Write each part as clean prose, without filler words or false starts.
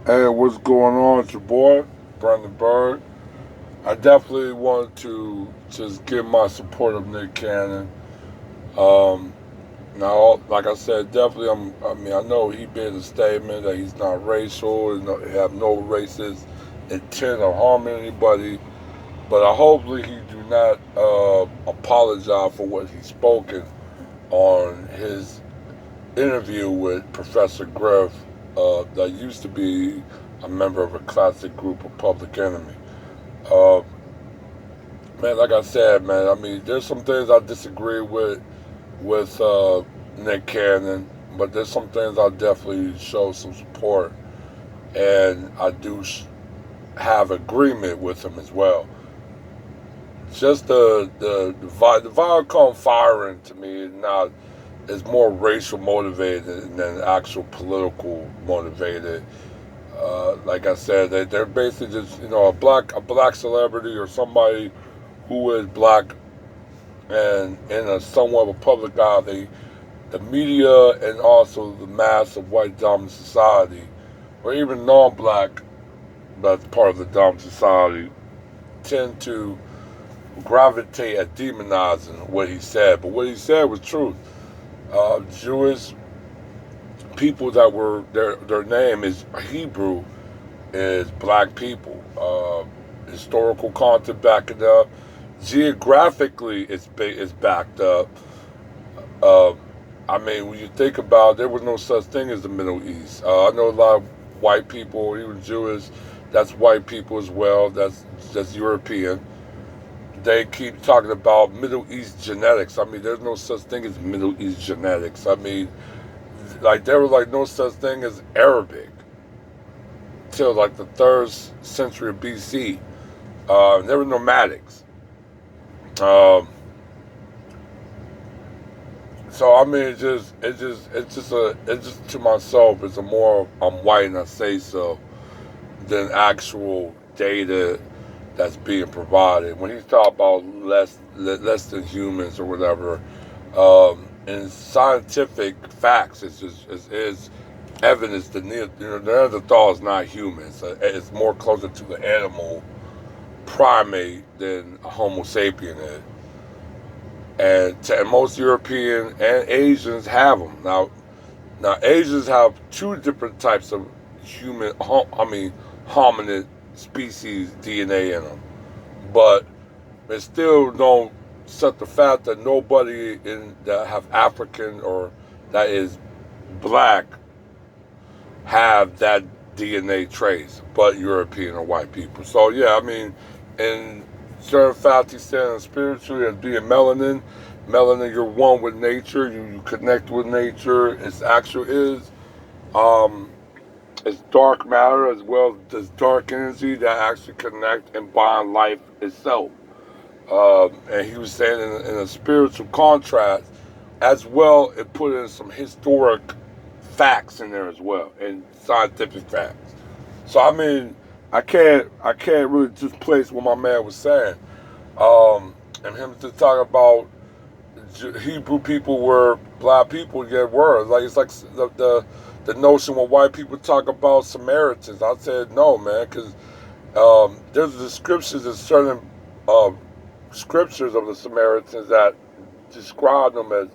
Hey, what's going on? It's your boy, Brandon Bird. I definitely want to just give my support of Nick Cannon. Um, Now, like I said, definitely, I know he made a statement that he's not racial and he have no racist intent of harming anybody. But I hopefully he do not apologize for what he spoken on his interview with Professor Griff, that used to be a member of a classic group of Public Enemy. Uh, Man, like I said, man, I mean, there's some things I disagree with Nick Cannon, but there's some things I definitely show some support, and I do have agreement with him as well. Just the Viacom firing to me is more racial motivated than actual political motivated. Like I said, they're basically just a black celebrity or somebody who is black and in a somewhat of a public eye. The media and also the mass of white dominant society, or even non-black that's part of the dominant society, tend to gravitate at demonizing what he said. But what he said was truth. Jewish people that were their name is Hebrew is black people. Historical content backing up. Geographically, it's backed up. Uh, I mean, when you think about it, there was no such thing as the Middle East. I know a lot of white people, even Jewish, that's white people as well. That's European. They keep talking about Middle East genetics. I mean, there's no such thing as Middle East genetics. I mean, like there was like no such thing as Arabic till like the third century of BC. There were nomadics. Um, So I mean, it's just to myself. It's a more I'm white and I say so than actual data that's being provided. When he's talking about less than humans or whatever, in scientific facts, it's evidence that Neanderthal is not human. So it's more closer to the animal primate than a Homo sapien is. And most European and Asians have them. Now Asians have two different types of hominid species DNA in them, but it still don't set the fact that nobody in that have African or that is black have that DNA trace, but European or white people. So yeah, I mean, in certain facts, he's saying spiritually as being melanin. Melanin, you're one with nature. You connect with nature. It's actual is um, it's dark matter as well as dark energy that actually connect and bind life itself. And he was saying in a spiritual contrast, as well, it put in some historic facts in there as well, and scientific facts. So I mean, I can't really just place what my man was saying, and him to talk about Hebrew people were black people. Yeah, were like it's like the notion when white people talk about Samaritans. I said no, man, because there's descriptions in certain uh, scriptures of the Samaritans that describe them as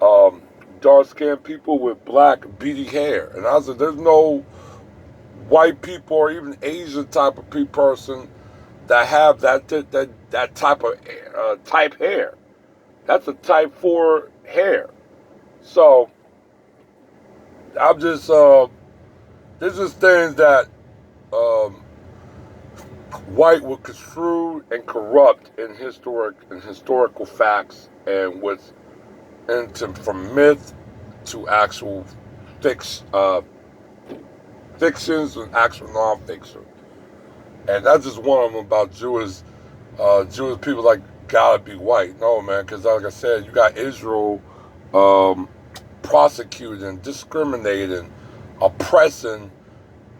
um, dark-skinned people with black beady hair. And I said, there's no white people or even Asian type of person that have that type of type hair. That's a type 4 hair. So I'm just there's just things that um, white would construe and corrupt in historical facts and what's into from myth to actual fix, fictions and actual nonfiction. And that's just one of them about Jewish people like gotta be white. No, man, because like I said, you got Israel um, prosecuting, discriminating, oppressing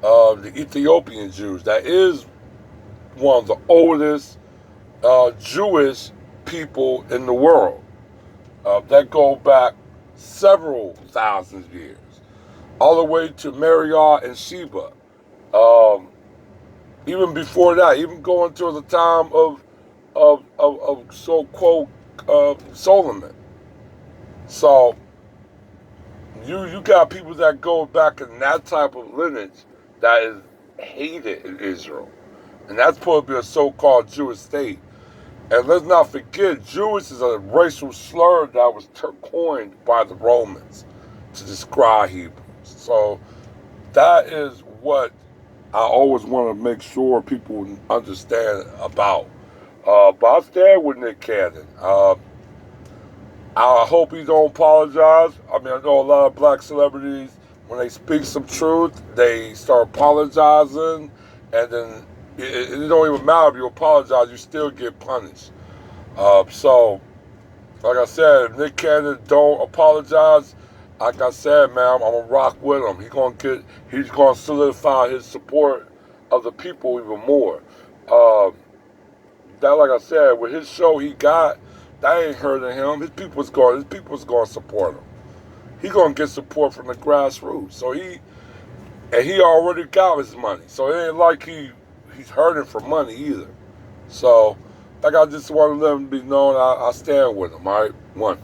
the Ethiopian Jews. That is one of the oldest Jewish people in the world. That go back several thousand years, all the way to Mariah and Sheba. Um, Even before that, even going to the time of so-called Solomon. So you got people that go back in that type of lineage that is hated in Israel. And that's supposed to be a so-called Jewish state. And let's not forget, Jewish is a racial slur that was coined by the Romans to describe Hebrews. So that is what I always want to make sure people understand about. But I stand with Nick Cannon. I hope he don't apologize. I mean, I know a lot of black celebrities, when they speak some truth, they start apologizing, and then it don't even matter if you apologize, you still get punished. So, like I said, if Nick Cannon don't apologize, like I said, man, I'm gonna rock with him. He's gonna solidify his support of the people even more. Um, that, like I said, with his show he got, that ain't hurting him. His people's going to support him. He gonna get support from the grassroots. He already got his money. So it ain't like he's hurting for money either. So, like I just want to let him be known, I stand with him. All right, one.